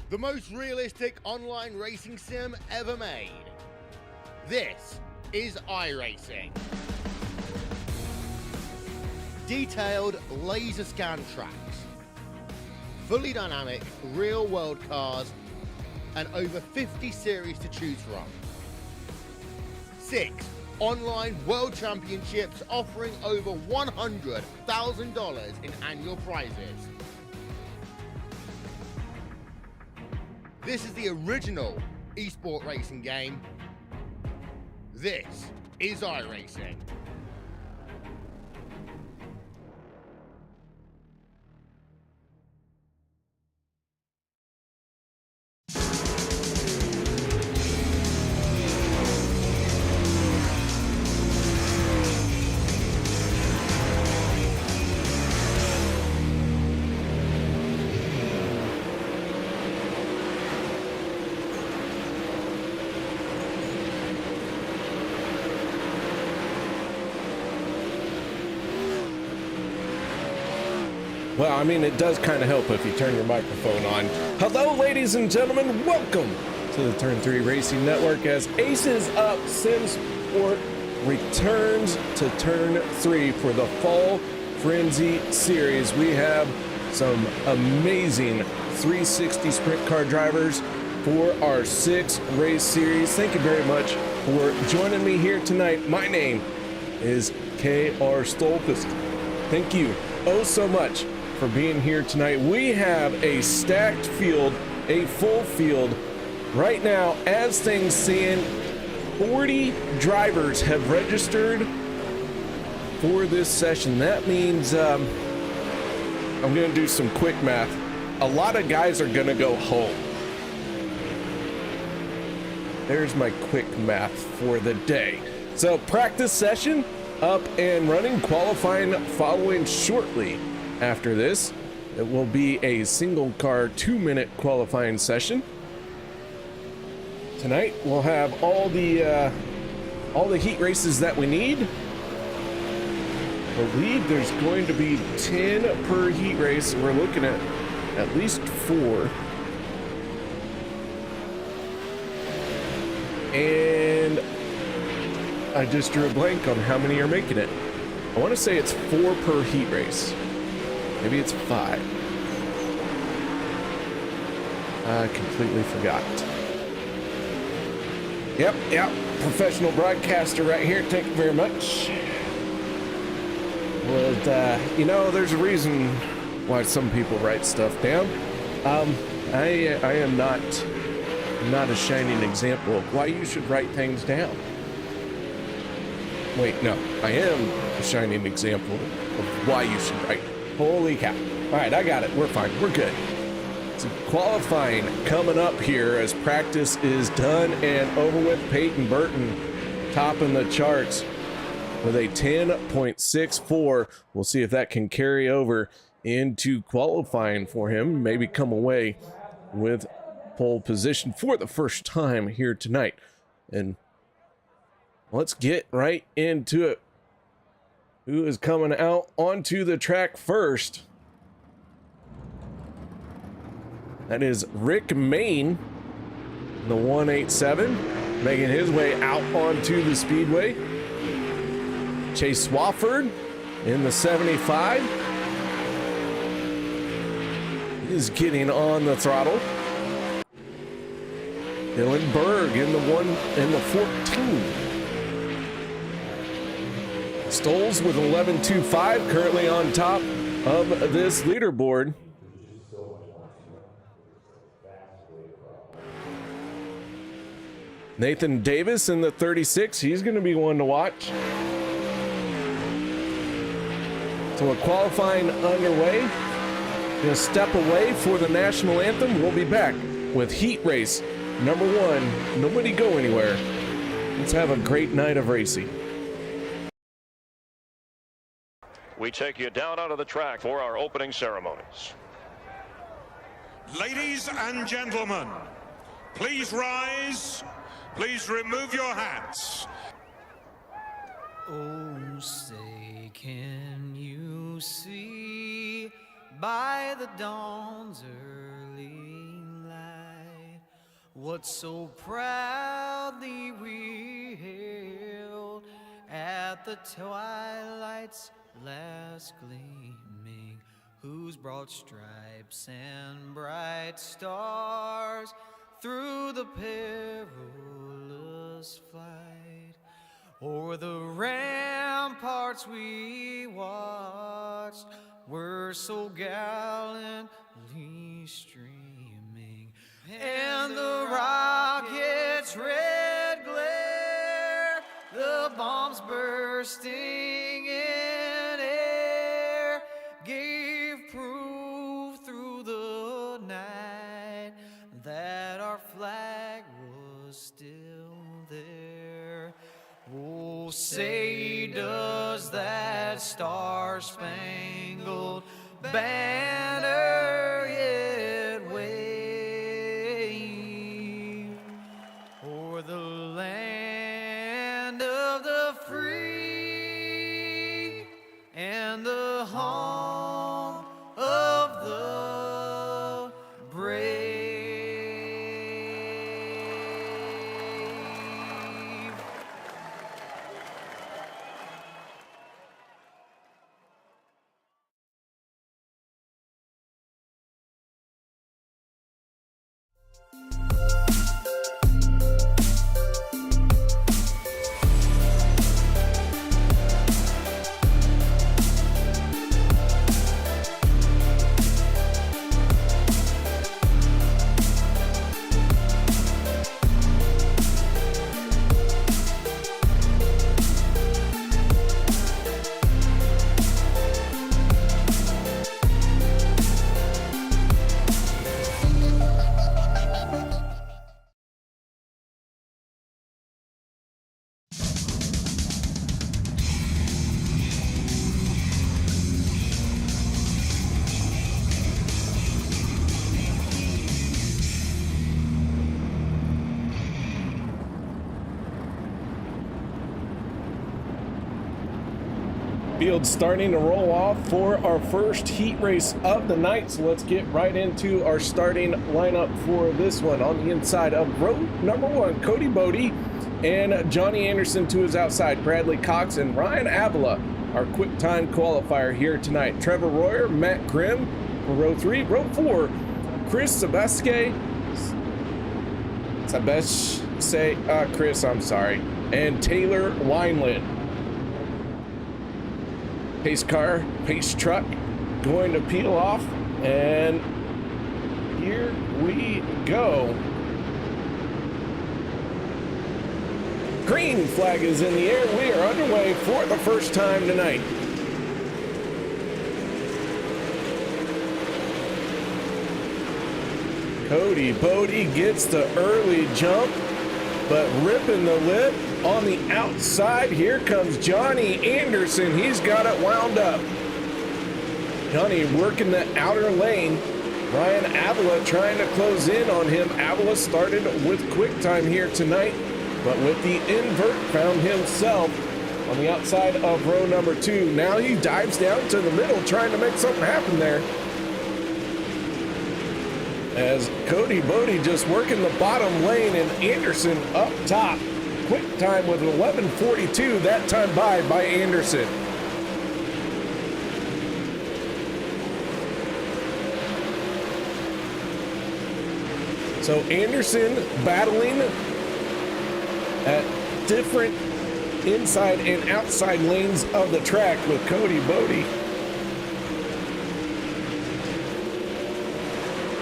the most realistic online racing sim ever made. This is iRacing. Detailed laser scan tracks, fully dynamic real world cars, and over 50 series to choose from. 6 online world championships offering over $100,000 in annual prizes. This is the original esport racing game. This is iRacing. Well, I mean, it does kind of help if you turn your microphone on. Hello, ladies and gentlemen. Welcome to the Turn 3 Racing Network as Aces Up Simsports returns to Turn 3 for the Fall Frenzy Series. We have some amazing 360 sprint car drivers for our 6th race series. Thank you very much for joining me here tonight. My name is K.R. Stolpus. Thank you oh so much for being here tonight. We have a stacked field, a full field. Right now, as things stand, 40 drivers have registered for this session. That means, I'm gonna do some quick math. A lot of guys are gonna go home. There's my quick math for the day. So practice session up and running, qualifying following shortly. After this, it will be a single car 2-minute qualifying session. Tonight we'll have all the heat races that we need. I believe there's going to be 10 per heat race. We're looking at least 4. And I just drew a blank on how many are making it. I want to say it's 4 per heat race. Maybe it's 5. I completely forgot. Yep, professional broadcaster right here. Thank you very much. Well, you know, there's a reason why some people write stuff down. I am not a shining example of why you should write things down. Wait, no, I am a shining example of why you should write. Holy cow. All right, I got it. We're fine. We're good. So qualifying coming up here as practice is done and over with. Peyton Burton topping the charts with a 10.64. We'll see if that can carry over into qualifying for him. Maybe come away with pole position for the first time here tonight. And let's get right into it. Who is coming out onto the track first? That is Rick Main, the 187, making his way out onto the speedway. Chase Swafford in the 75 is getting on the throttle. Dylan Berg in the 14. Stoles with 11.25, currently on top of this leaderboard. Nathan Davis in the 36, he's going to be one to watch. So a qualifying underway. Gonna step away for the national anthem. We'll be back with heat race number 1. Nobody go anywhere. Let's have a great night of racing. We take you down onto the track for our opening ceremonies. Ladies and gentlemen, please rise. Please remove your hats. Oh, say, can you see by the dawn's early light what so proudly we hailed at the twilight's last gleaming, whose broad stripes and bright stars through the perilous flight o'er the ramparts we watched were so gallantly streaming, and the rocket's red glare, the bombs bursting in air, gave proof through the night that our flag was still there. Oh, say does that star-spangled banner yet wave o'er the land of the free and the home of the brave? Field starting to roll off for our first heat race of the night, so let's get right into our starting lineup for this one. On the inside of row number 1, Cody Bodie and Johnny Anderson to his outside, Bradley Cox and Ryan Avila, our quick time qualifier here tonight. Trevor Royer, Matt Grimm for row 3. Row 4, Chris and Taylor Wineland. Pace car, pace truck, going to peel off, and here we go. Green flag is in the air. We are underway for the first time tonight. Cody Bodie gets the early jump, but ripping the lip on the outside. Here comes Johnny Anderson. He's got it wound up. Johnny working the outer lane. Ryan Avila trying to close in on him. Avila started with quick time here tonight, but with the invert found himself on the outside of row number 2. Now he dives down to the middle trying to make something happen there, as Cody Bodie just working the bottom lane and Anderson up top. Quick time with 11:42, that time by Anderson. So Anderson battling at different inside and outside lanes of the track with Cody Bodie.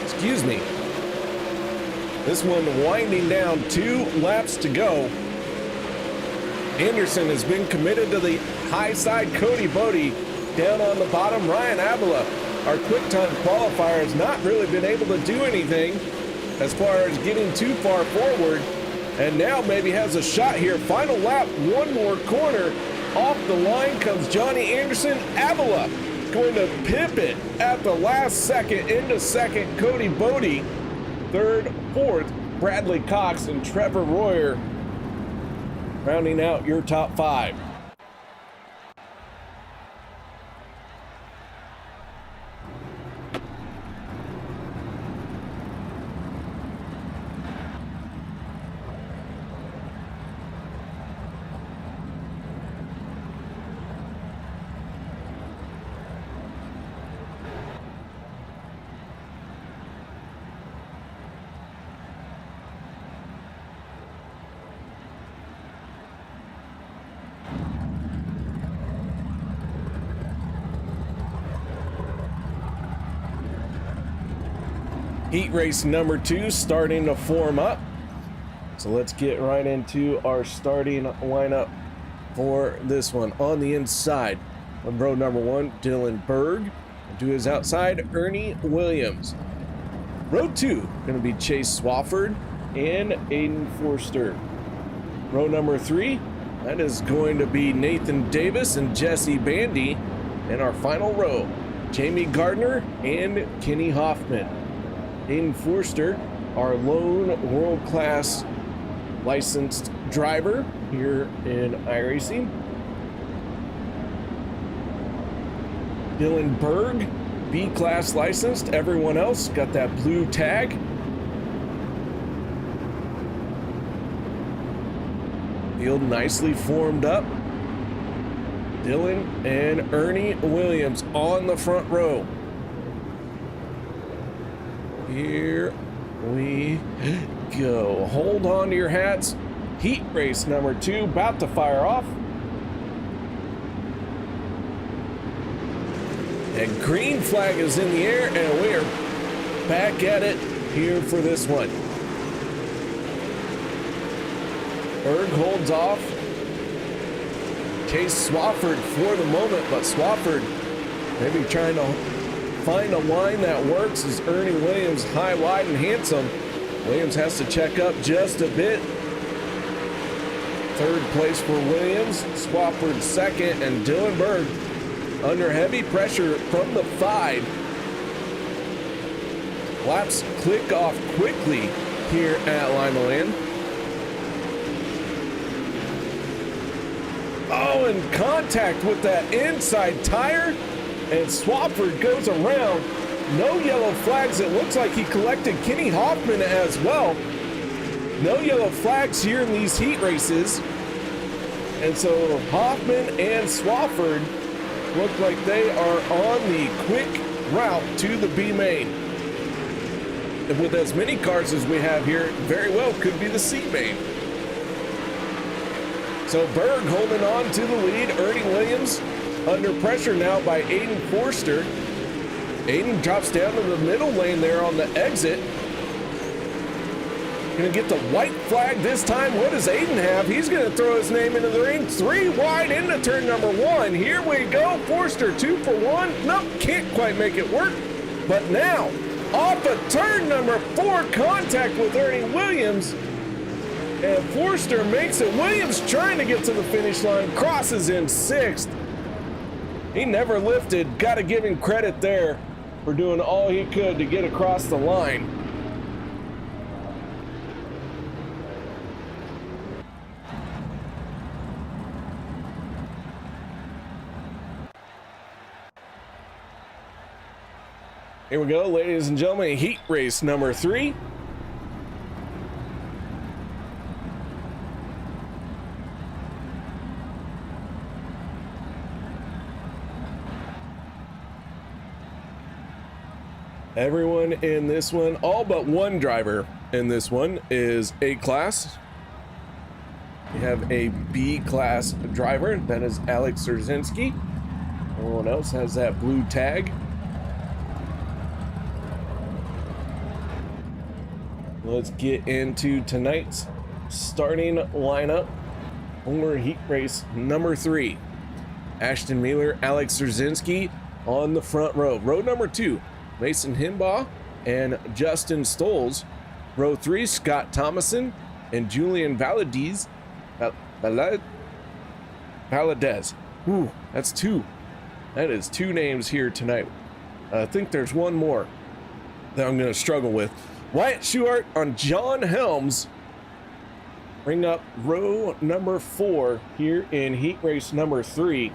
Excuse me. This one winding down, 2 laps to go. Anderson has been committed to the high side. Cody Bodie down on the bottom. Ryan Avila, our quick time qualifier, has not really been able to do anything as far as getting too far forward, and now maybe has a shot here. Final lap, one more corner. Off the line comes Johnny Anderson. Avila going to pip it at the last second into second. Cody Bodie third, fourth, Bradley Cox and Trevor Royer rounding out your top 5. Heat race number 2 starting to form up. So let's get right into our starting lineup for this one. On the inside of row number 1, Dylan Berg. To his outside, Ernie Williams. Row 2, going to be Chase Swafford and Aiden Forster. Row number 3, that is going to be Nathan Davis and Jesse Bandy. And our final row, Jamie Gardner and Kenny Hoffman. Aiden Forster, our lone world-class licensed driver here in iRacing. Dylan Berg, B-class licensed. Everyone else got that blue tag. Field nicely formed up. Dylan and Ernie Williams on the front row. Here we go. Hold on to your hats. Heat race number 2 about to fire off. And green flag is in the air, and we are back at it here for this one. Berg holds off. Chase Swafford for the moment, but Swafford maybe trying to find a line that works as Ernie Williams high, wide, and handsome. Williams has to check up just a bit. Third place for Williams, Swafford second, and Dylan Berg under heavy pressure from the 5. Laps click off quickly here at Limaland. Oh, and contact with that inside tire, and Swafford goes around. No yellow flags. It looks like he collected Kenny Hoffman as well. No yellow flags here in these heat races. And so Hoffman and Swafford look like they are on the quick route to the B main. And with as many cars as we have here, very well could be the C main. So Berg holding on to the lead. Ernie Williams under pressure now by Aiden Forster. Aiden drops down to the middle lane there on the exit. Gonna get the white flag this time. What does Aiden have? He's gonna throw his name into the ring. 3 wide into turn number 1. Here we go. Forster 2 for 1. Nope, can't quite make it work. But now, off of turn number 4, contact with Ernie Williams. And Forster makes it. Williams trying to get to the finish line, crosses in 6th. He never lifted. Got to give him credit there for doing all he could to get across the line. Here we go, ladies and gentlemen, heat race number 3. Everyone in this one, all but one driver in this one, is A-class. We have a B-class driver, that is Alex Szerzynski. Everyone else has that blue tag. Let's get into tonight's starting lineup for heat race number 3. Ashton Mueller, Alex Szerzynski on the front row. Row number 2, Mason Himbaugh and Justin Stoles. Row 3, Scott Thomason and Julian Valadez. Valadez. Ooh, that's 2. That is 2 names here tonight. I think there's one more that I'm going to struggle with. Wyatt Schuart on John Helms. Bring up row number 4 here in heat race number 3.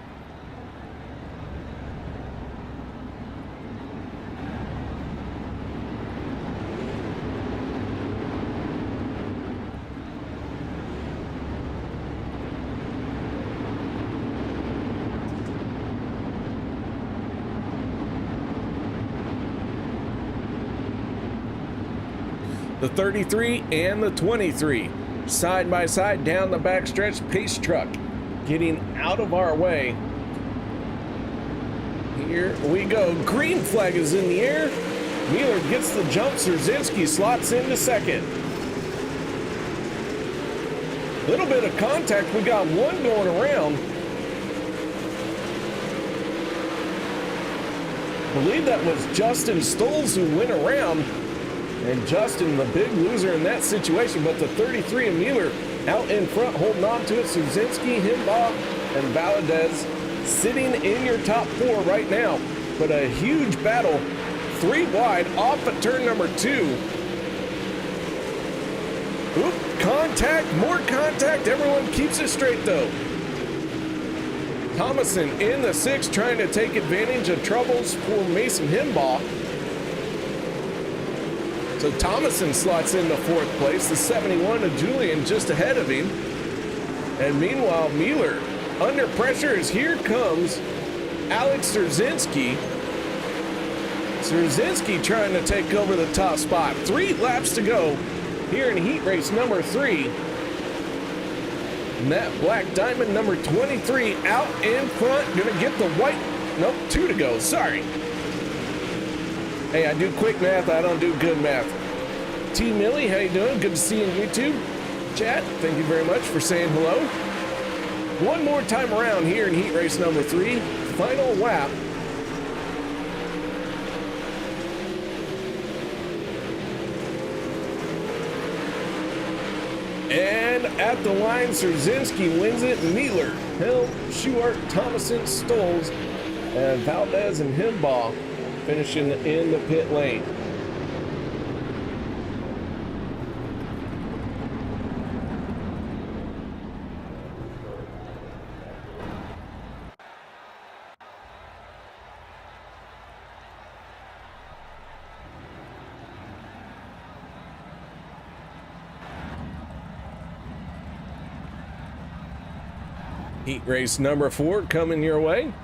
The 33 and the 23 side by side down the backstretch. Pace truck getting out of our way. Here we go. Green flag is in the air. Mueller gets the jump. Szerzynski slots into second. Little bit of contact. We got one going around. I believe that was Justin Stolz who went around. And Justin, the big loser in that situation. But the 33 of Mueller out in front, holding on to it. Szerzynski, Himbaugh, and Valadez sitting in your top four right now. But a huge battle. 3 wide off of turn number 2. Oop, contact, more contact. Everyone keeps it straight though. Thomason in the 6 trying to take advantage of troubles for Mason Himbaugh. So Thomason slots into 4th place. The 71 of Julian just ahead of him. And meanwhile, Mueller under pressure as here comes Alex Szerzynski. Szerzynski trying to take over the top spot. 3 laps to go here in heat race number 3. And that black diamond number 23 out in front. Gonna get the white. Nope, 2 to go. Sorry. Hey, I do quick math. I don't do good math. T. Millie, how you doing? Good to see you on YouTube. Chat, thank you very much for saying hello. One more time around here in heat race number 3. Final lap. And at the line, Szerzynski wins it. Mueller, Hill, Schuart, Thomason, Stolz, and Valdez and Himbaugh finishing in the pit lane. Heat race number 4 coming your way.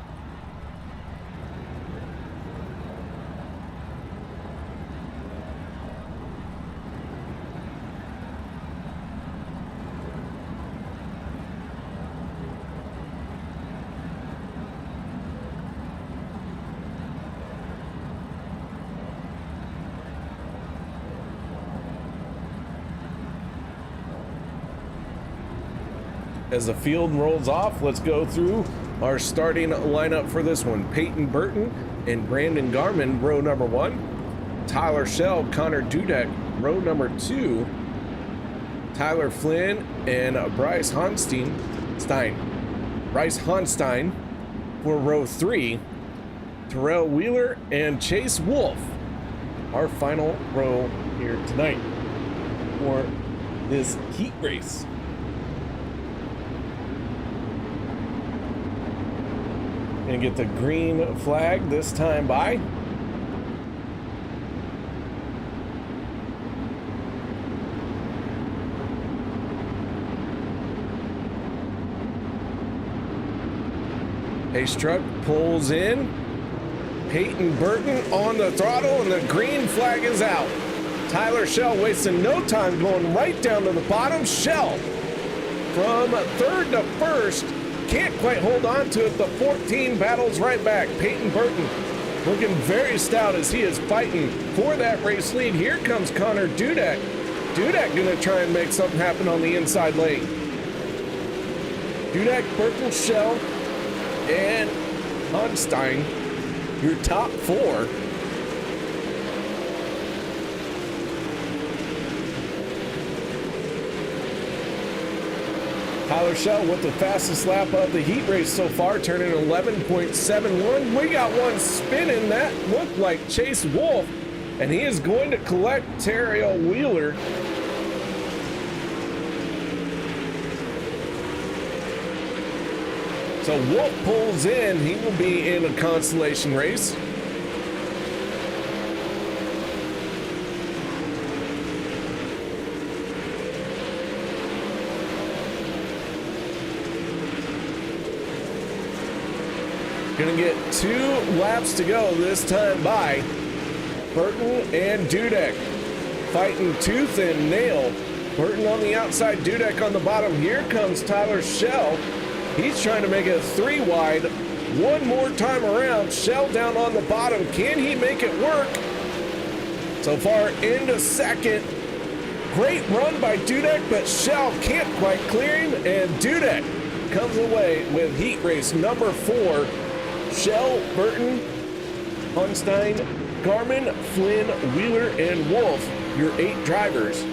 As the field rolls off, let's go through our starting lineup for this one. Peyton Burton and Brandon Garman, row number 1. Tyler Schell, Connor Dudek, row number 2. Tyler Flynn and Bryce Honstein for row 3. Terrell Wheeler and Chase Wolf, our final row here tonight for this heat race. And get the green flag this time by. Pace truck pulls in. Peyton Burton on the throttle, and the green flag is out. Tyler Schell wasting no time, going right down to the bottom. Schell from 3rd to 1st. Can't quite hold on to it. The 14 battles right back. Peyton Burton looking very stout as he is fighting for that race lead. Here comes Connor Dudek. Dudek gonna try and make something happen on the inside lane. Dudek, Burton, Schell, and Honstein, your top 4. Tyler Schell with the fastest lap of the heat race so far, turning 11.71. We got one spinning. That looked like Chase Wolf, and he is going to collect Terrell Wheeler. So Wolf pulls in. He will be in a consolation race. Gonna get 2 laps to go this time by. Burton and Dudek fighting tooth and nail. Burton on the outside, Dudek on the bottom. Here comes Tyler Schell. He's trying to make it 3 wide. One more time around. Schell down on the bottom. Can he make it work? So far into second. Great run by Dudek, but Shell can't quite clear him, and Dudek comes away with heat race number 4. Shell, Burton, Hunstein, Garmin, Flynn, Wheeler, and Wolf, your 8 drivers.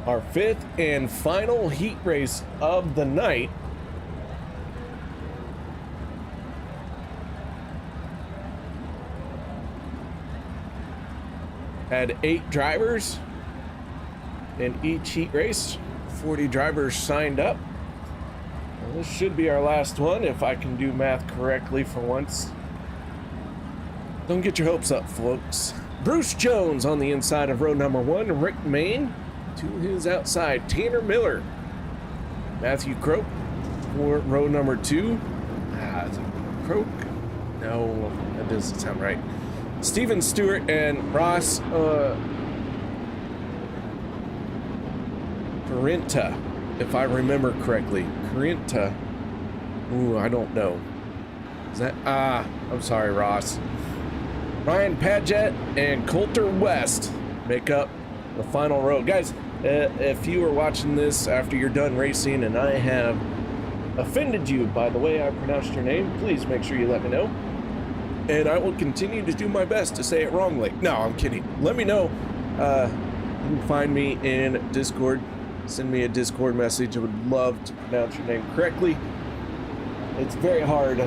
Our 5th and final heat race of the night. Had 8 drivers in each heat race. 40 drivers signed up. Well, this should be our last one if I can do math correctly for once. Don't get your hopes up, folks. Bruce Jones on the inside of row number 1. Rick Main to his outside. Tanner Miller. Matthew Croak for row number 2. Is it Croak? No, that doesn't sound right. Steven Stewart and Ross Carenta, if I remember correctly. Carenta. Ooh, I don't know. Is that? I'm sorry, Ross. Ryan Padgett and Coulter West make up the final row. Guys, if you are watching this after you're done racing and I have offended you by the way I pronounced your name, please make sure you let me know. And I will continue to do my best to say it wrongly. No, I'm kidding. Let me know. You can find me in Discord. Send me a Discord message. I would love to pronounce your name correctly. It's very hard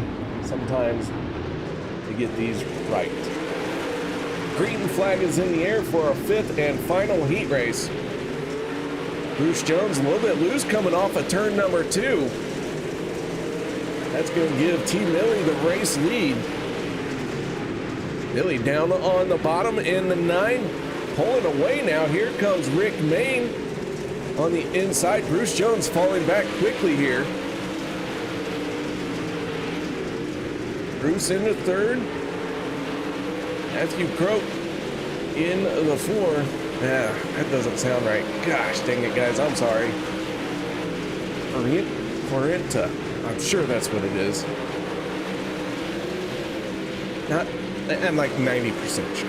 sometimes to get these right. Green flag is in the air for our 5th and final heat race. Bruce Jones a little bit loose coming off of turn number 2. That's going to give T. Millie the race lead. Millie down on the bottom in the 9. Pulling away now. Here comes Rick Main on the inside. Bruce Jones falling back quickly here. Bruce into 3rd. Matthew Croak in the 4. Yeah, that doesn't sound right. Gosh dang it, guys. I'm sorry. Corenta. I'm sure that's what it is. I'm like 90% sure.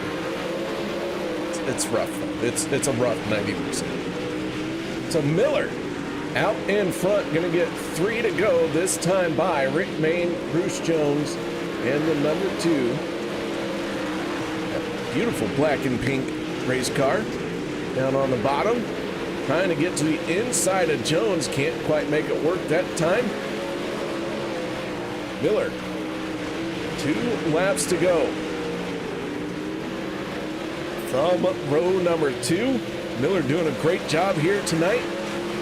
It's rough though. It's a rough 90%. So Miller out in front, gonna get 3 to go this time by Rick Main, Bruce Jones, and the number 2. Beautiful black and pink race car down on the bottom, trying to get to the inside of Jones. Can't quite make it work that time. Miller, 2 laps to go from row number 2. Miller doing a great job here tonight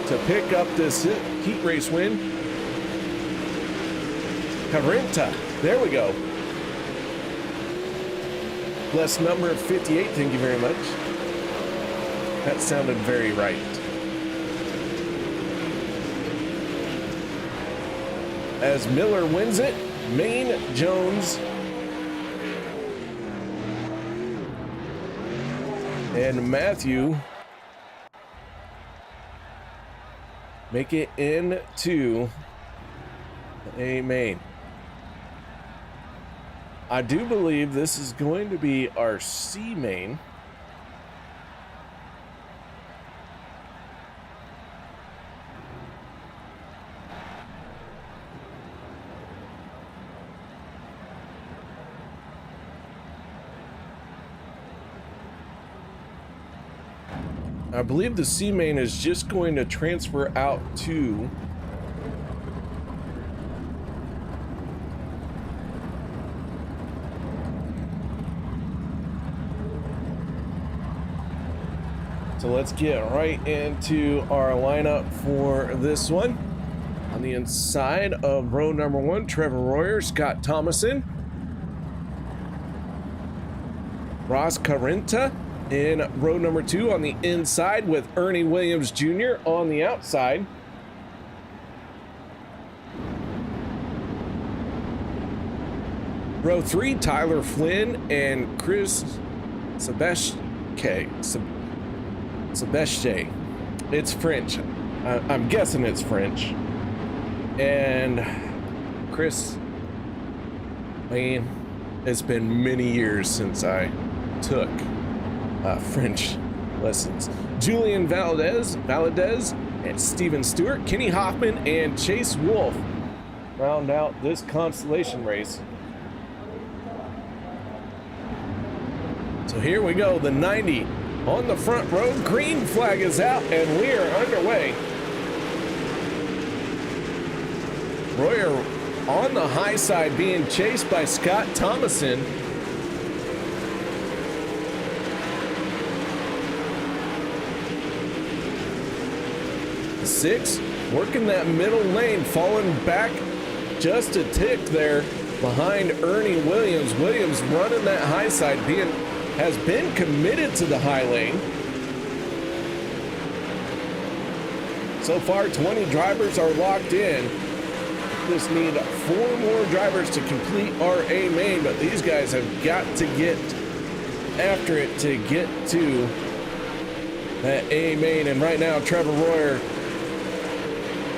to pick up this heat race win. Carenta, there we go. Bless number 58, thank you very much. That sounded very right. As Miller wins it, Main, Jones, and Matthew make it into a main. I do believe this is going to be our C main. I believe the C main is just going to transfer out to so let's get right into our lineup for this one. On the inside of row number 1, Trevor Royer, Scott Thomason, Ross Carrenta in row number 2 on the inside with Ernie Williams Jr. on the outside. Row 3, Tyler Flynn and Chris Sebeste. It's French. I'm guessing it's French. And Chris, man, it's been many years since I took French lessons. Julian Valadez and Steven Stewart, Kenny Hoffman and Chase Wolf round out this consolation race. So here we go, the 90 on the front row. Green flag is out and we are underway. Royer on the high side being chased by Scott Thomason. Six, working that middle lane, falling back just a tick there behind Ernie Williams. Williams running that high side, has been committed to the high lane. So far, 20 drivers are locked in. Just need 4 more drivers to complete our A main, but these guys have got to get after it to get to that A main. And right now, Trevor Royer,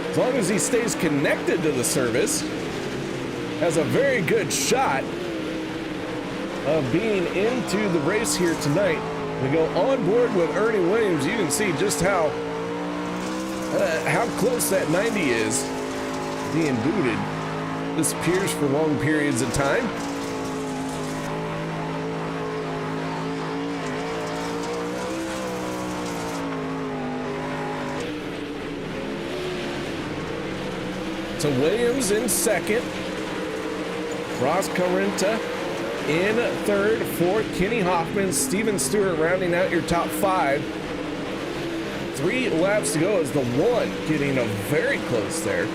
as long as he stays connected to the service, has a very good shot of being into the race here tonight. We go on board with Ernie Williams. You can see just how close that 90 is being booted. Disappears for long periods of time. So Williams in second. Ross Carrenta in third, fourth, Kenny Hoffman, Steven Stewart rounding out your top 5. 3 laps to go as the 1 getting a very close there.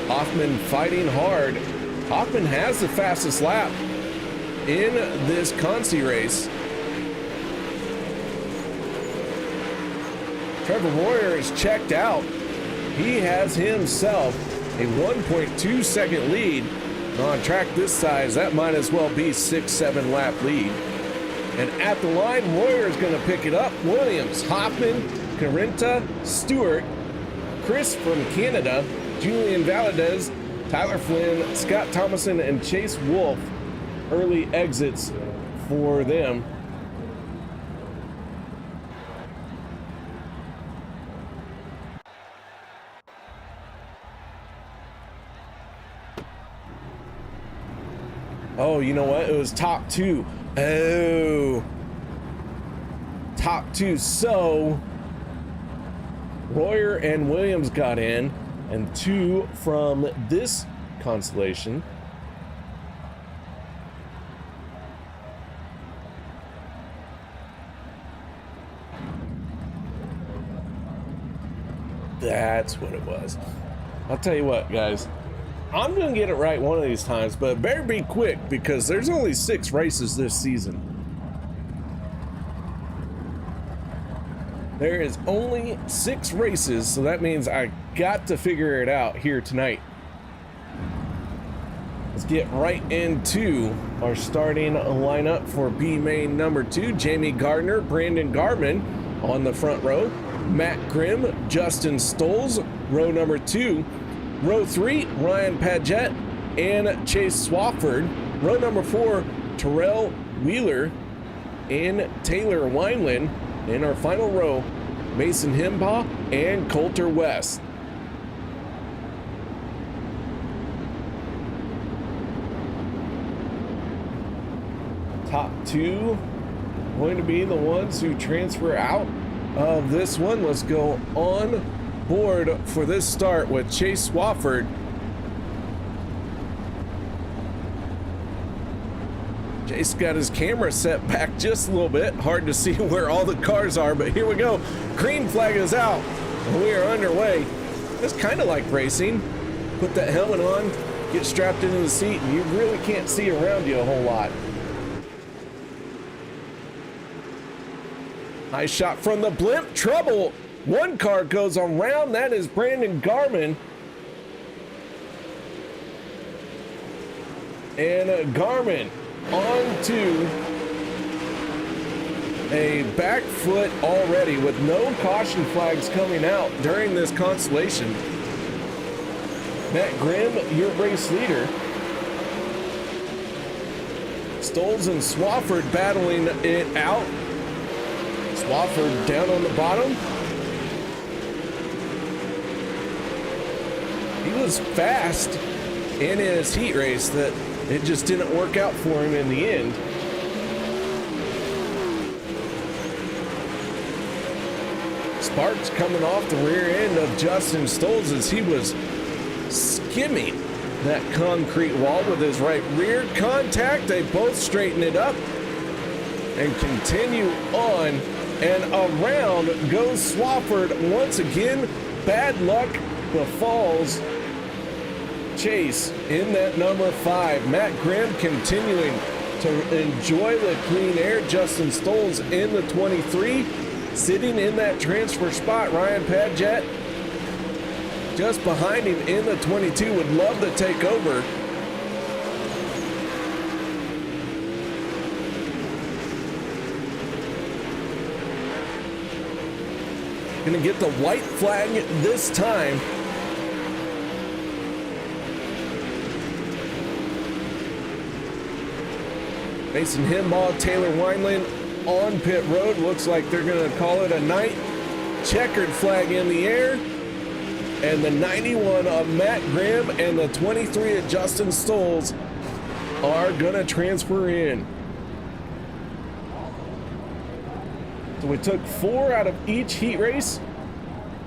Hoffman fighting hard. Hoffman has the fastest lap in this Consi race. Trevor Royer is checked out. He has himself a 1.2 second lead. On track this size, that might as well be 6-7 lap lead. And at the line, Royer is going to pick it up. Williams, Hoffman, Carrenta, Stewart, Chris from Canada, Julian Valadez, Tyler Flynn, Scott Thomason, and Chase Wolf. Early exits for them. Oh, you know what? It was top 2. Oh. Top 2. So Royer and Williams got in, and 2 from this constellation. That's what it was. I'll tell you what, guys. I'm going to get it right one of these times, but it better be quick because there's only 6 races this season. There is only 6 races, so that means I got to figure it out here tonight. Let's get right into our starting lineup for B main number 2. Jamie Gardner, Brandon Garman on the front row. Matt Grimm, Justin Stolz, row number 2. Row 3, Ryan Paget and Chase Swafford. Row number 4, Terrell Wheeler and Taylor Wineland. In our final row, Mason Himbaugh and Coulter West. Top 2 going to be the ones who transfer out of this one. Let's go on board for this start with Chase Swafford. Chase got his camera set back just a little bit. Hard to see where all the cars are, but here we go. Green flag is out, and we are underway. It's kind of like racing. Put that helmet on, get strapped into the seat, and you really can't see around you a whole lot. Nice shot from the blimp. Trouble. One car goes around. That is Brandon Garmin. And Garmin onto a back foot already with no caution flags coming out during this constellation. Matt Grimm, your race leader. Stolz and Swafford battling it out. Swafford down on the bottom. He was fast in his heat race, that it just didn't work out for him in the end. Sparks coming off the rear end of Justin Stolz as he was skimming that concrete wall with his right rear. Contact, they both straighten it up and continue on, and around goes Swafford once again. Bad luck befalls Chase in that number 5. Matt Grimm continuing to enjoy the clean air. Justin Stolz in the 23, sitting in that transfer spot. Ryan Padgett just behind him in the 22, would love to take over. Gonna get the white flag this time. Mason Himbaugh, Taylor Wineland on pit road. Looks like they're gonna call it a night. Checkered flag in the air. And the 91 of Matt Grimm and the 23 of Justin Stolz are gonna transfer in. So we took 4 out of each heat race,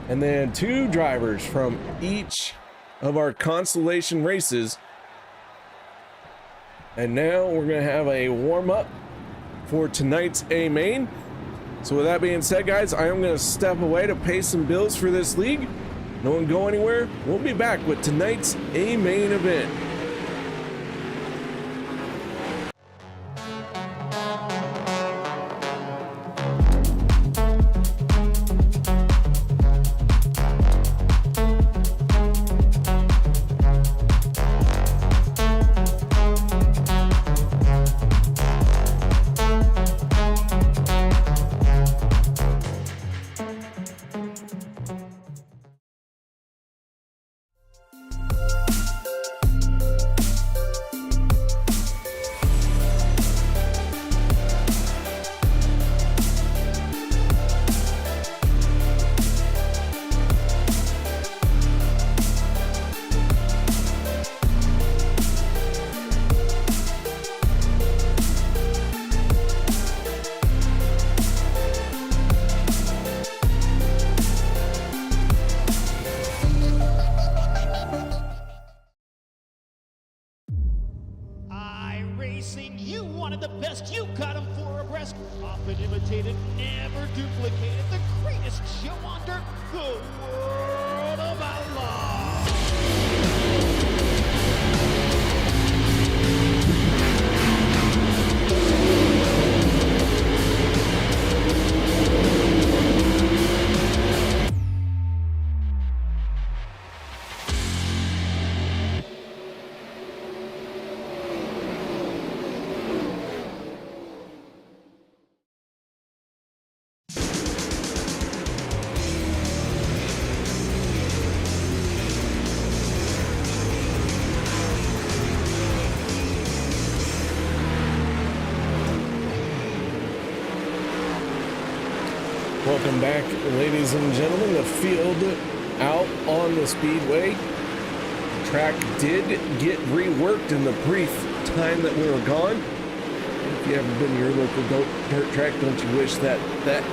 and then 2 drivers from each of our constellation races. And now we're gonna have a warm-up for tonight's A main. So with that being said, guys, I am gonna step away to pay some bills for this league. No one go anywhere. We'll be back with tonight's A main event. You wanted the best, you got him 4 abreast. Often imitated, never duplicated. The greatest show on dirt, the World of Outlaws. Welcome back, ladies and gentlemen. The field out on the speedway. The track did get reworked in the brief time that we were gone. If you haven't been to your local dirt track, don't you wish that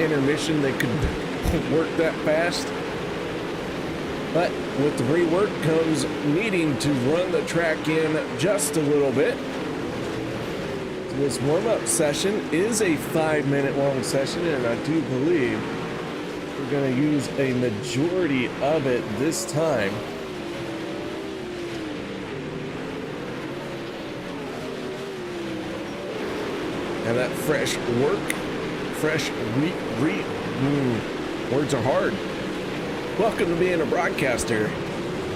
intermission they could work that fast? But with the rework comes needing to run the track in just a little bit. This warm-up session is a 5-minute long session, and I do believe we're going to use a majority of it this time. And that fresh work fresh words are hard. Welcome to being a broadcaster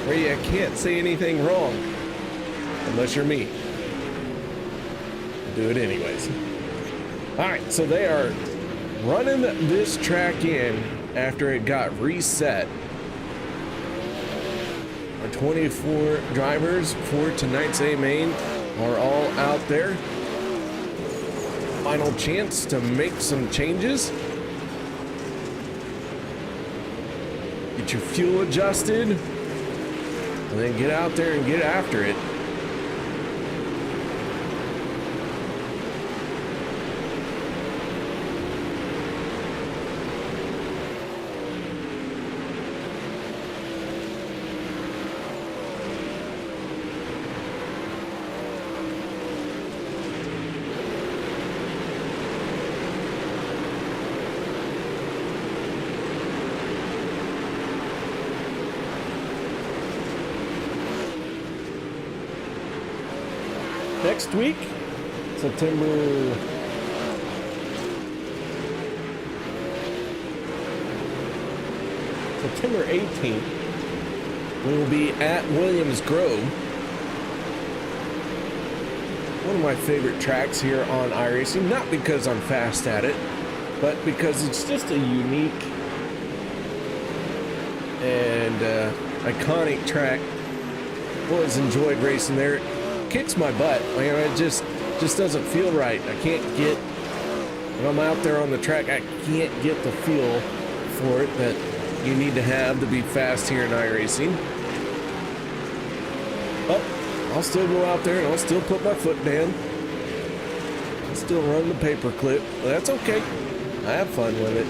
where you can't say anything wrong unless you're me. Do it anyways. All right, so they are running this track in after it got reset. Our 24 drivers for tonight's A main are all out there. Final chance to make some changes. Get your fuel adjusted, and then get out there and get after it. Next week, September 18th, we will be at Williams Grove. One of my favorite tracks here on iRacing, not because I'm fast at it, but because it's just a unique and iconic track. Always enjoyed racing there. Kicks my butt. You know, it just doesn't feel right. I can't get, when I'm out there on the track, I can't get the feel for it that you need to have to be fast here in iRacing. But I'll still go out there and I'll still put my foot down. I'll still run the paper clip. But that's okay. I have fun with it.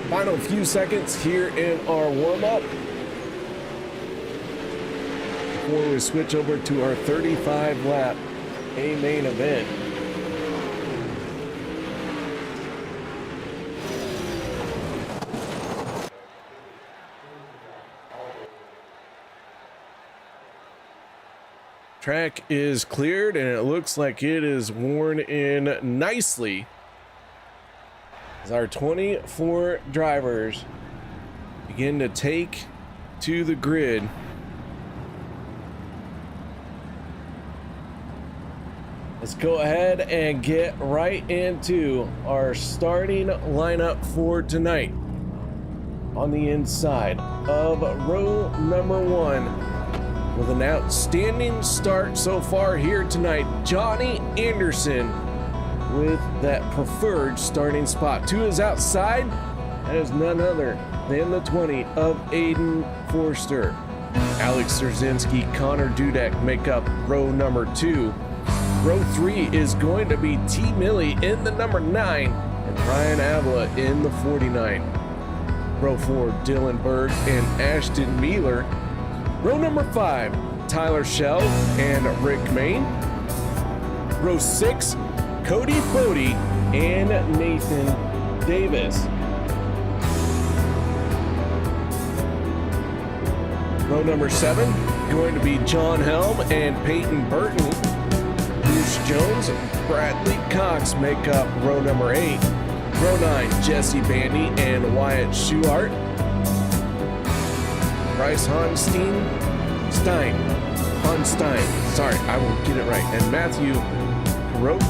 Final few seconds here in our warm-up before we switch over to our 35-lap A main event. Track is cleared and it looks like it is worn in nicely as our 24 drivers begin to take to the grid. Let's go ahead and get right into our starting lineup for tonight. On the inside of row number 1, with an outstanding start so far here tonight, Johnny Anderson with that preferred starting spot. To his outside, that is none other than the 20 of Aiden Forster. Alex Szerzynski, Connor Dudek make up row number 2. Row 3 is going to be T. Millie in the number 9 and Ryan Avila in the 49. Row 4, Dylan Berg and Ashton Mealer. Row number 5, Tyler Shell and Rick Main. Row 6, Cody Bodie and Nathan Davis. Row number 7, going to be John Helm and Peyton Burton. Bruce Jones, Bradley Cox make up row number 8. Row 9, Jesse Bandy and Wyatt Schuhart. Bryce Honstein, sorry, I will get it right. And Matthew Roke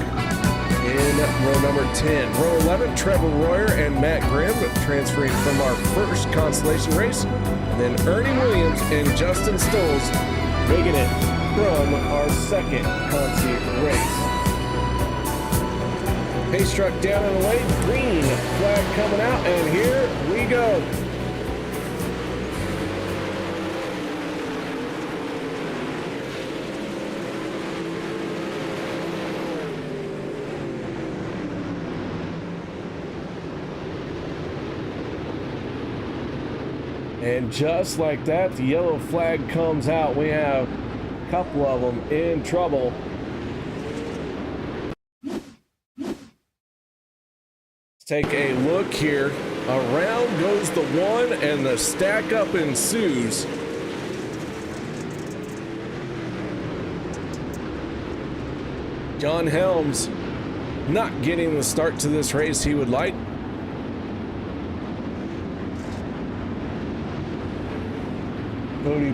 in row number 10. Row 11, Trevor Royer and Matt Grimm transferring from our first Constellation race. And then Ernie Williams and Justin Stolz making it from our second Constellation race. Pace truck down and away, green flag coming out, and here we go. And just like that, the yellow flag comes out. We have a couple of them in trouble. Let's take a look here. Around goes the one, and the stack up ensues. John Helms not getting the start to this race he would like.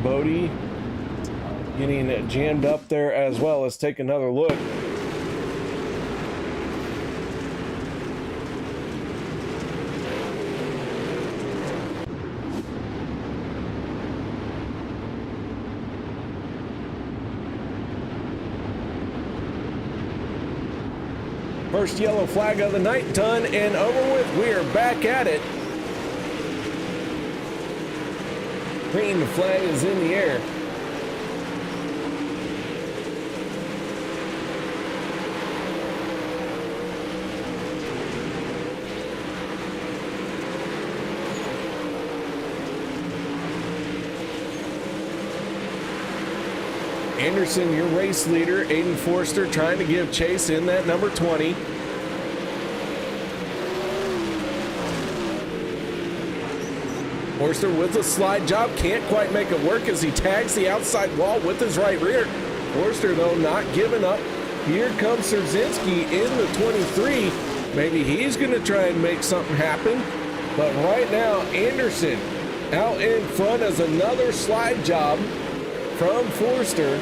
Bodie getting jammed up there as well. Let's take another look. First yellow flag of the night done and over with. We are back at it. Green flag is in the air. Anderson, your race leader. Aiden Forster trying to give chase in that number 20. Forster with a slide job, can't quite make it work as he tags the outside wall with his right rear. Forster, though, not giving up. Here comes Szerzynski in the 23. Maybe he's going to try and make something happen. But right now, Anderson out in front as another slide job from Forster.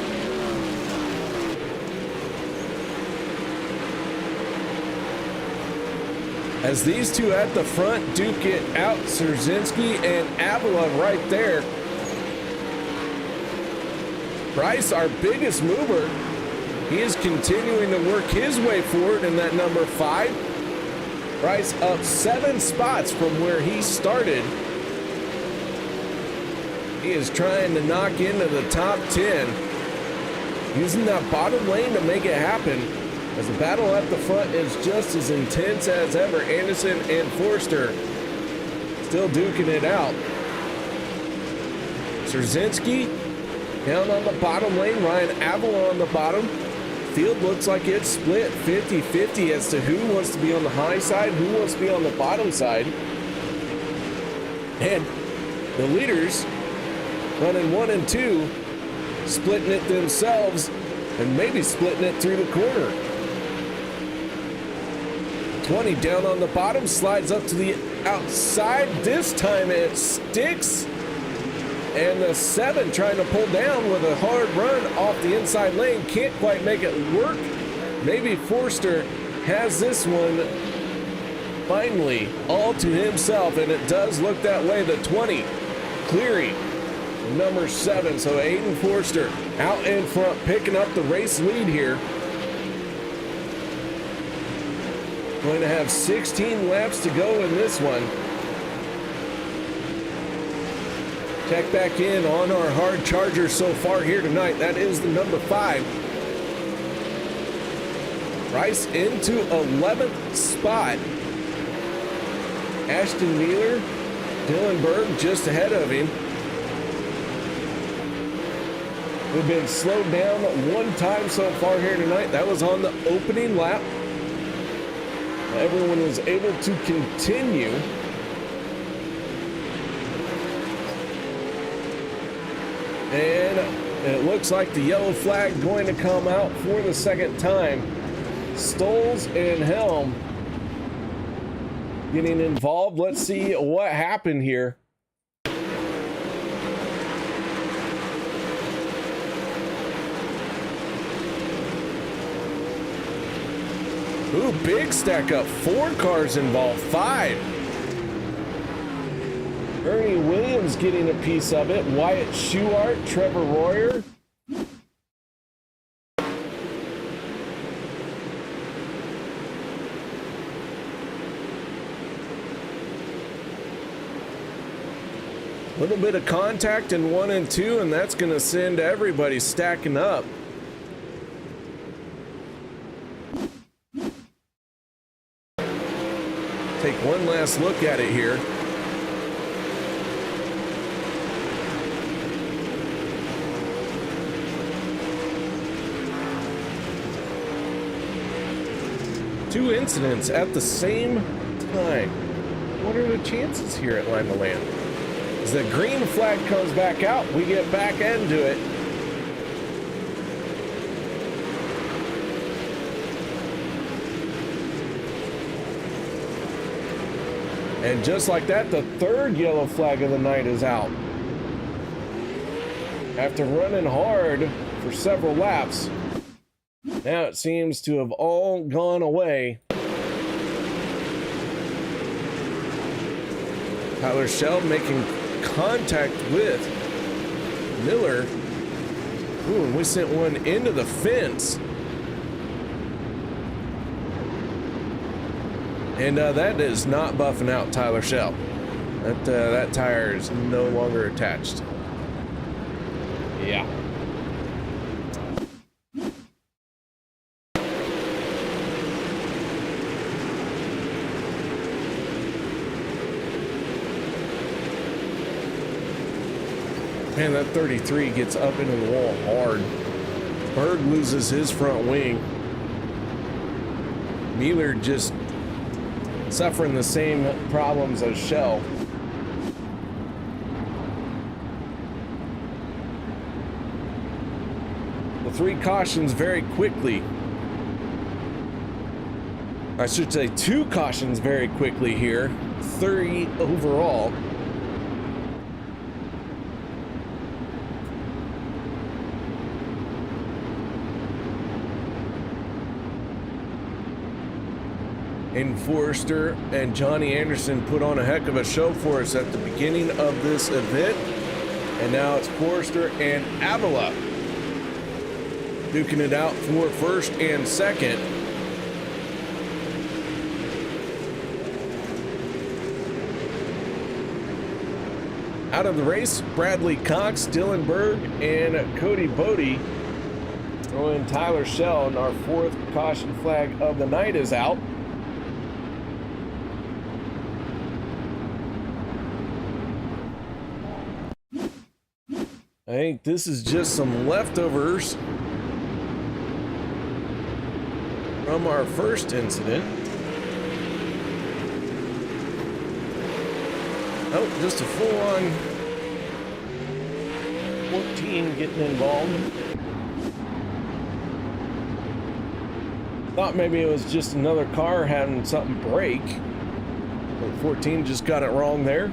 As these two at the front duke it out, Szerzynski and Avila right there. Bryce, our biggest mover, he is continuing to work his way forward in that number 5. Bryce up 7 spots from where he started. He is trying to knock into the top 10, using that bottom lane to make it happen, as the battle at the front is just as intense as ever. Anderson and Forster still duking it out. Szerzynski down on the bottom lane, Ryan Avila on the bottom. Field looks like it's split 50-50 as to who wants to be on the high side, who wants to be on the bottom side. And the leaders running 1 and 2, splitting it themselves and maybe splitting it through the corner. 20 down on the bottom, slides up to the outside. This time it sticks. And the 7 trying to pull down with a hard run off the inside lane. Can't quite make it work. Maybe Forster has this one finally all to himself, and it does look that way. The 20 clearing number 7. So Aiden Forster out in front, picking up the race lead here. Going to have 16 laps to go in this one. Check back in on our hard charger so far here tonight. That is the number 5. Bryce into 11th spot. Ashton Wheeler, Dylan Berg just ahead of him. We've been slowed down 1 time so far here tonight. That was on the opening lap. Everyone was able to continue. And it looks like the yellow flag going to come out for the second time. Stoles and Helm getting involved. Let's see what happened here. Ooh, big stack up. 4 cars involved. 5. Ernie Williams getting a piece of it. Wyatt Schuart, Trevor Royer. A little bit of contact in 1 and 2, and that's going to send everybody stacking up. Take one last look at it here. Two incidents at the same time. What are the chances here at Limaland? As the green flag comes back out, we get back into it. And just like that, the third yellow flag of the night is out. After running hard for several laps, now it seems to have all gone away. Tyler Schell making contact with Miller. Ooh, and we sent one into the fence. And that is not buffing out Tyler Schell. That tire is no longer attached. Yeah. Man, that 33 gets up into the wall hard. Berg loses his front wing. Mueller just suffering the same problems as Schell. The 3 cautions very quickly. I should say 2 cautions very quickly here. 3 overall. And Forrester and Johnny Anderson put on a heck of a show for us at the beginning of this event. And now it's Forrester and Avila duking it out for first and second. Out of the race, Bradley Cox, Dylan Berg, and Cody Bodie. Throwing Tyler Schell, and our 4th caution flag of the night is out. I think this is just some leftovers from our first incident. Oh, just a full-on 14 getting involved. Thought maybe it was just another car having something break. But 14 just got it wrong there.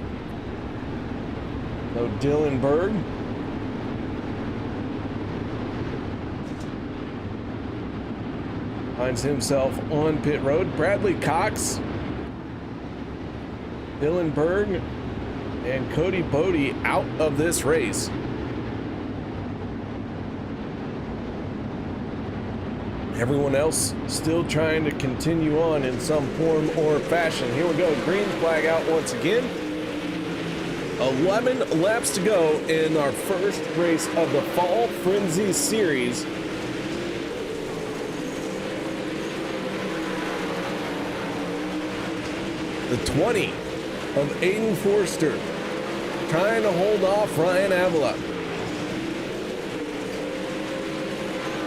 So Dylan Berg. Finds himself on pit road. Bradley Cox, Dylan Berg, and Cody Bodie out of this race. Everyone else still trying to continue on in some form or fashion. Here we go, green flag out once again. 11 laps to go in our first race of the Fall Frenzy Series. The 20 of Aiden Forster trying to hold off Ryan Avila.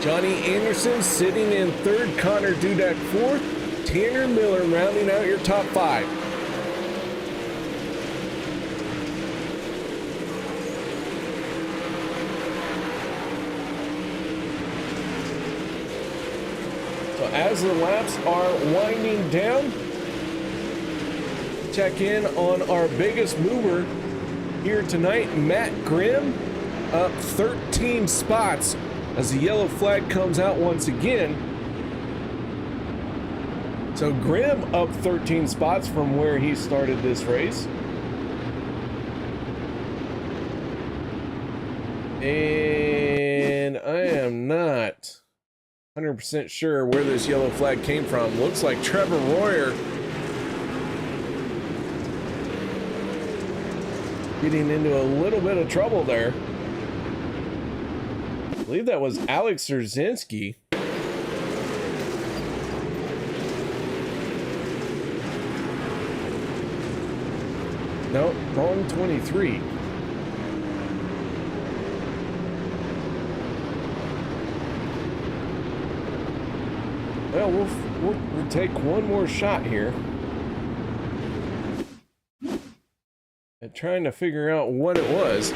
Johnny Anderson sitting in 3rd, Connor Dudek 4th, Tanner Miller rounding out your top 5. So as the laps are winding down, check in on our biggest mover here tonight, Matt Grimm, up 13 spots as the yellow flag comes out once again. So Grimm up 13 spots from where he started this race. And I am not 100% sure where this yellow flag came from. Looks like Trevor Royer getting into a little bit of trouble there. I believe that was Alex Szerzynski. No, wrong 23. Well, we'll take one more shot here at trying to figure out what it was.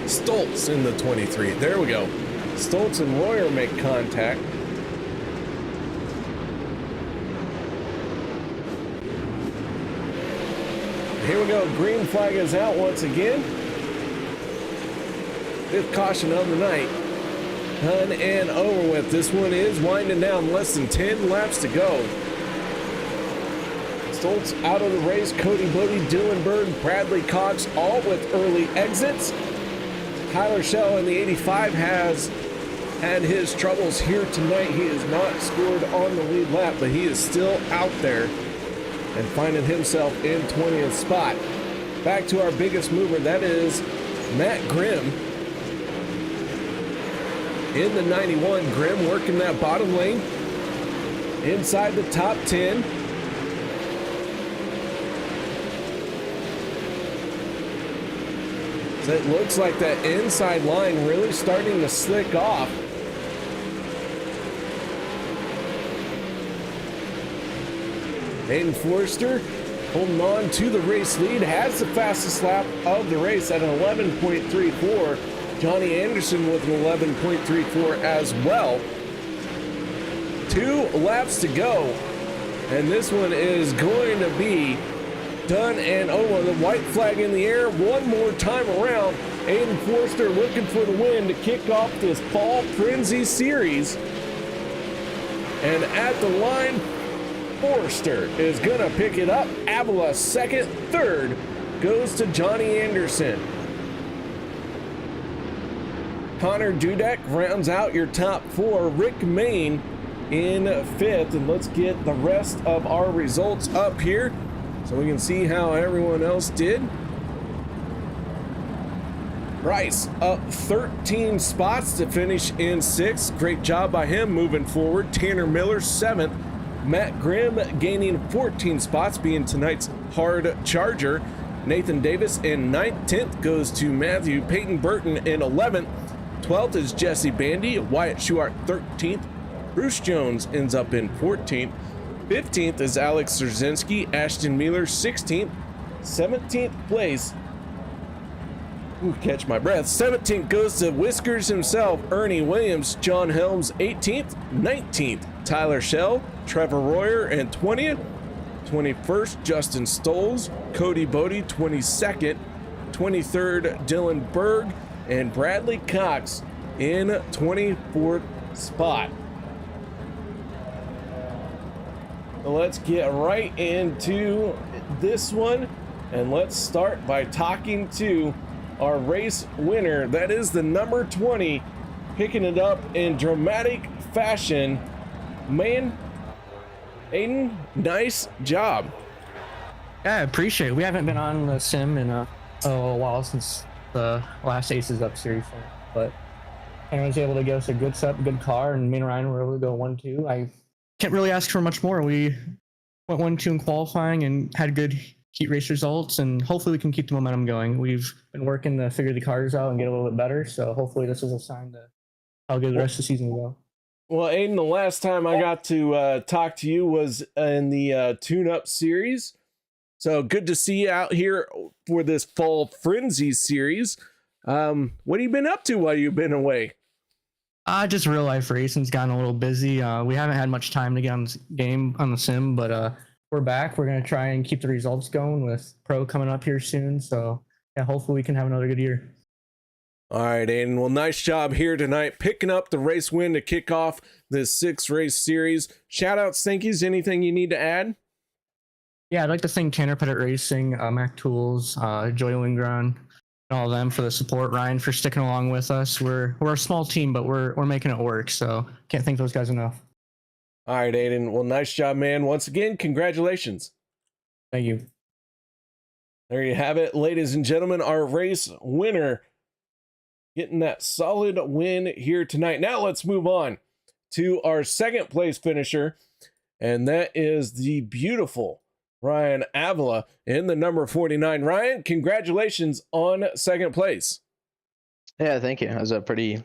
Stoltz in the 23. There we go. Stoltz and Royer make contact. Here we go. Green flag is out once again. Fifth caution of the night. Done and over with. This one is winding down. Less than 10 laps to go. Stoltz out of the race. Cody Bodie, Dylan Bird, Bradley Cox, all with early exits. Tyler Schell in the 85 has had his troubles here tonight. He has not scored on the lead lap, but he is still out there and finding himself in 20th spot. Back to our biggest mover, that is Matt Grimm. In the 91, Grimm working that bottom lane inside the top 10. So it looks like that inside line really starting to slick off. Hayden Forster holding on to the race lead, has the fastest lap of the race at an 11.34. Johnny Anderson with an 11.34 as well. 2 laps to go, and this one is going to be done and over. The white flag in the air one more time around. Hayden Forster looking for the win to kick off this Fall Frenzy Series. And at the line, Forster is gonna pick it up. Avila second, third goes to Johnny Anderson. Connor Dudek rounds out your top 4. Rick Main in 5th, and let's get the rest of our results up here so we can see how everyone else did. Bryce up 13 spots to finish in 6th. Great job by him moving forward. Tanner Miller 7th. Matt Grimm gaining 14 spots, being tonight's hard charger. Nathan Davis in 9th. 10th goes to Matthew. Peyton Burton in 11th. 12th is Jesse Bandy. Wyatt Schuart 13th. Bruce Jones ends up in 14th. 15th is Alex Szerzynski. Ashton Mueller 16th. 17th place. Ooh, catch my breath. 17th goes to Whiskers himself, Ernie Williams. John Helms 18th. 19th, Tyler Schell. Trevor Royer and 20th. 21st, Justin Stoles. Cody Bodie 22nd. 23rd, Dylan Berg. And Bradley Cox in 24th spot. So let's get right into this one, and let's start by talking to our race winner. That is the number 20, picking it up in dramatic fashion. Man, Aiden, nice job. Yeah, I appreciate it. We haven't been on the sim in a while since the last Aces Up series, but I was able to get us a good setup, good car, and me and Ryan were able to go 1-2. I can't really ask for much more. We went 1-2 in qualifying and had good heat race results, and hopefully we can keep the momentum going. We've been working to figure the cars out and get a little bit better, so hopefully this is a sign to how good the rest of the season will go. Well, Aiden, the last time I got to talk to you was in the tune-up series. So good to see you out here for this Fall Frenzy series. What have you been up to while you've been away? Just real life racing's gotten a little busy. We haven't had much time to get on the game on the sim, but we're back. We're going to try and keep the results going with Pro coming up here soon. So yeah, hopefully we can have another good year. All right, Aiden. Well, nice job here tonight, picking up the race win to kick off this 6-race series. Shout outs, thank yous. Anything you need to add? Yeah, I'd like to thank Tanner Pettit Racing, Mac Tools, Joy Lindgren, and all of them for the support. Ryan for sticking along with us. We're a small team, but we're making it work. So can't thank those guys enough. All right, Aiden. Well, nice job, man. Once again, congratulations. Thank you. There you have it, ladies and gentlemen. Our race winner getting that solid win here tonight. Now let's move on to our second place finisher, and that is the beautiful Ryan Avila in the number 49. Ryan, congratulations on second place. Yeah, thank you. It was a pretty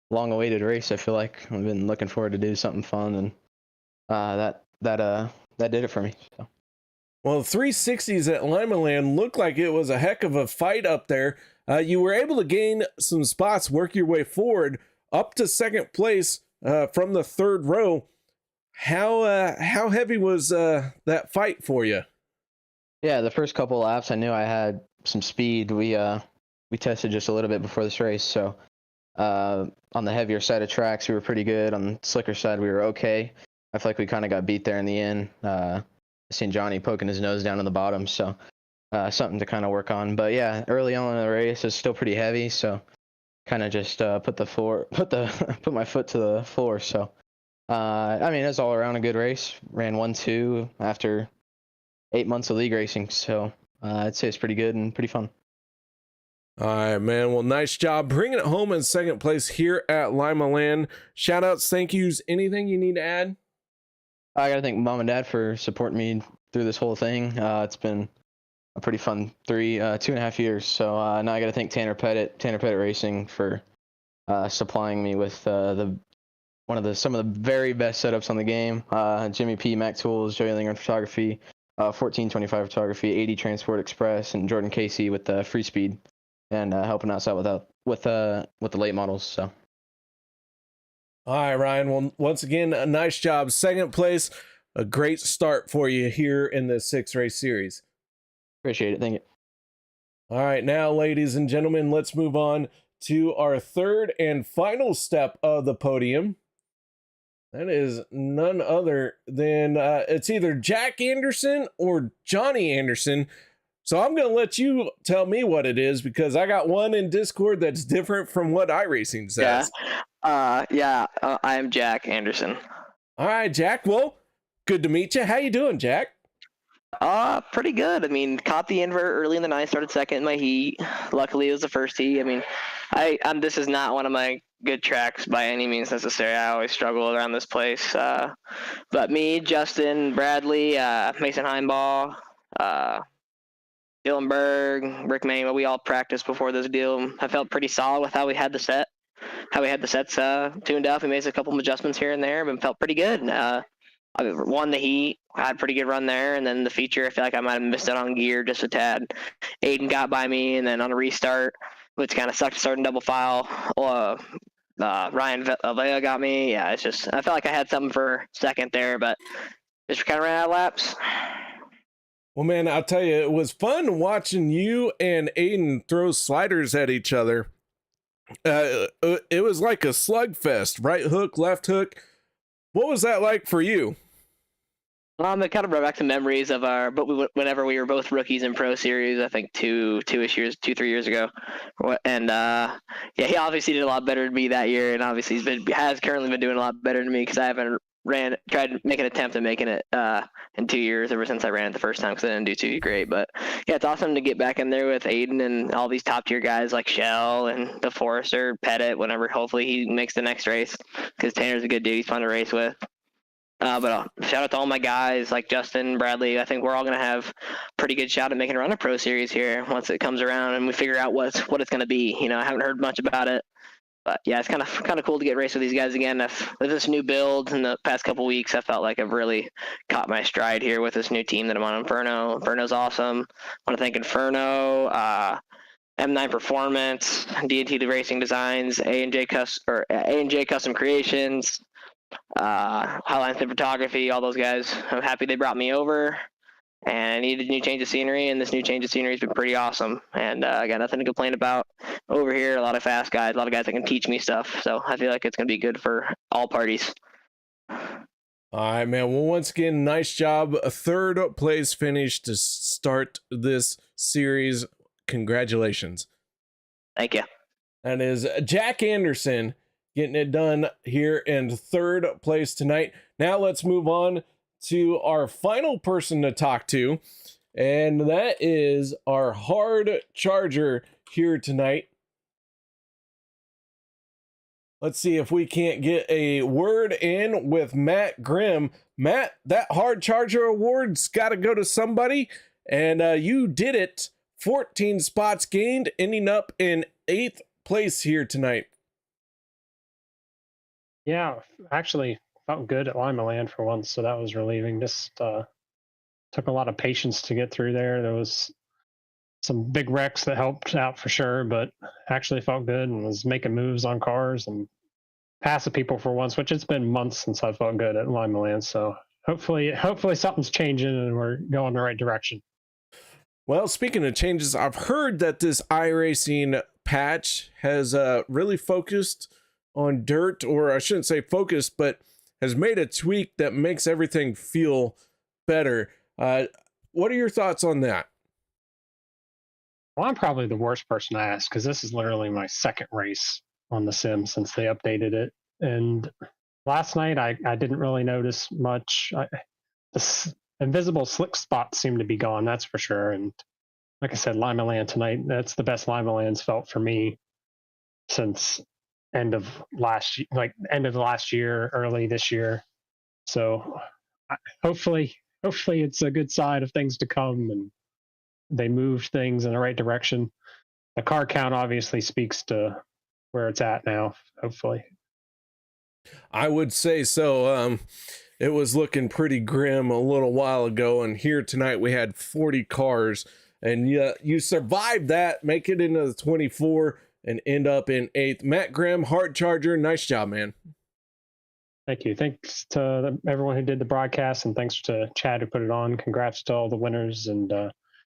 long-awaited race. I feel like I've been looking forward to do something fun, and that did it for me. So. Well, 360s at Limaland looked like it was a heck of a fight up there. You were able to gain some spots, work your way forward up to second place from the third row. How heavy was that fight for you? Yeah, the first couple laps, I knew I had some speed. We tested just a little bit before this race, so on the heavier side of tracks, we were pretty good. On the slicker side, we were okay. I feel like we kind of got beat there in the end. Seen Johnny poking his nose down in the bottom, so something to kind of work on. But yeah, early on in the race, it's still pretty heavy, so kind of just put my foot to the floor. So I mean, it's all around a good race. Ran 1-2 after 8 months of league racing, so I'd say it's pretty good and pretty fun. All right, man. Well, nice job bringing it home in second place here at Limaland. Shout outs, thank yous. Anything you need to add? I gotta thank Mom and Dad for supporting me through this whole thing. It's been a pretty fun 2.5 years. So now I gotta thank Tanner Pettit Racing for supplying me with some of the very best setups on the game. Jimmy P, Mac Tools, Joey Linger Photography, 1425 Photography, 80 Transport Express, and Jordan Casey with Free Speed, and helping us out with the late models. So. All right, Ryan. Well, once again, a nice job. Second place, a great start for you here in the 6-race series. Appreciate it. Thank you. All right, now, ladies and gentlemen, let's move on to our third and final step of the podium. That is none other than it's either Jack Anderson or Johnny Anderson. So I'm going to let you tell me what it is, because I got one in Discord that's different from what iRacing says. I am Jack Anderson. All right, Jack. Well, good to meet you. How you doing, Jack? Pretty good. I mean, caught the invert early in the night, started second in my heat. Luckily, it was the first heat. I mean, this is not one of my good tracks by any means necessary. I always struggle around this place. But me, Justin, Bradley, Mason Heimbaugh, Dylan Berg, Rick May, we all practiced before this deal. I felt pretty solid with how we had the sets tuned up. We made a couple of adjustments here and there, but felt pretty good. I won the heat. I had a pretty good run there, and then the feature, I feel like I might have missed it on gear just a tad. Aiden got by me, and then on a restart, which kind of sucked starting double file, Ryan Vega got me. Yeah, it's just, I felt like I had something for second there, but just kind of ran out of laps. Well, man, I'll tell you, it was fun watching you and Aiden throw sliders at each other. It was like a slugfest, right hook, left hook. What was that like for you? It kind of brought back some memories of whenever we were both rookies in Pro Series, I think 3 years ago. And he obviously did a lot better than me that year, and obviously has currently been doing a lot better than me, because I haven't tried to make an attempt at making it in 2 years ever since I ran it the first time, because I didn't do too great. But yeah, it's awesome to get back in there with Aiden and all these top tier guys like Shell and the Forester, Pettit, whenever hopefully he makes the next race, because Tanner's a good dude. He's fun to race with. But shout out to all my guys like Justin, Bradley. I think we're all going to have pretty good shot at making a run of Pro Series here once it comes around and we figure out what it's going to be. You know, I haven't heard much about it. But yeah, it's kind of cool to get raced with these guys again. With this new build in the past couple weeks, I felt like I've really caught my stride here with this new team that I'm on. Inferno. Inferno's awesome. I want to thank Inferno, M9 Performance, D&T Racing Designs, A&J Custom Creations, Highline Photography. All those guys. I'm happy they brought me over. And I needed a new change of scenery, and this new change of scenery has been pretty awesome. And I got nothing to complain about over here. A lot of fast guys, a lot of guys that can teach me stuff. So I feel like it's going to be good for all parties. All right, man. Well, once again, nice job. A third place finish to start this series. Congratulations. Thank you. That is Jack Anderson getting it done here in third place tonight. Now let's move on to our final person to talk to, and that is our hard charger here tonight. Let's see if we can't get a word in with Matt Grimm. Matt, that hard charger award's got to go to somebody, and you did it. 14 spots gained, ending up in 8th place here tonight. Yeah, actually felt good at Limaland for once, so that was relieving. Just took a lot of patience to get through there. There was some big wrecks that helped out for sure, but actually felt good and was making moves on cars and passing people for once, which it's been months since I felt good at Limaland. So hopefully something's changing and we're going the right direction. Well, speaking of changes, I've heard that this iRacing patch has really focused on dirt, or I shouldn't say focused, but has made a tweak that makes everything feel better. What are your thoughts on that? Well, I'm probably the worst person to ask because this is literally my second race on the sim since they updated it. And last night, I didn't really notice much. The invisible slick spots seem to be gone, that's for sure. And like I said, Limaland tonight, that's the best Limaland's felt for me since end of last year, early this year. So hopefully it's a good sign of things to come and they moved things in the right direction. The car count obviously speaks to where it's at now, hopefully. I would say so. It was looking pretty grim a little while ago, and here tonight we had 40 cars, and you survived that, make it into the 24, and end up in 8th. Matt Graham, Hard Charger, nice job, man. Thank you. Thanks to everyone who did the broadcast, and thanks to Chad who put it on. Congrats to all the winners, and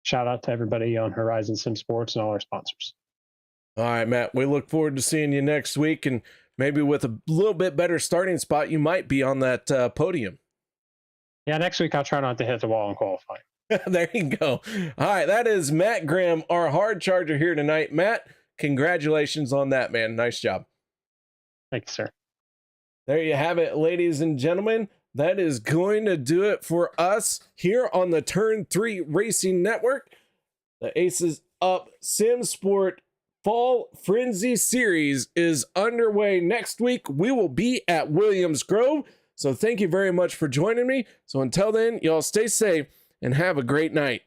shout out to everybody on Horizon Sim Sports and all our sponsors. All right, Matt, we look forward to seeing you next week, and maybe with a little bit better starting spot, you might be on that podium. Yeah, next week I'll try not to hit the wall in qualifying. There you go. All right, that is Matt Graham, our Hard Charger here tonight. Matt, congratulations on that, man. Nice job. Thank you, sir. There you have it, ladies and gentlemen. That is going to do it for us here on the Turn 3 Racing Network. The Aces Up Simsport Fall Frenzy Series is underway. Next week, we will be at Williams Grove. So thank you very much for joining me. So until then, y'all stay safe and have a great night.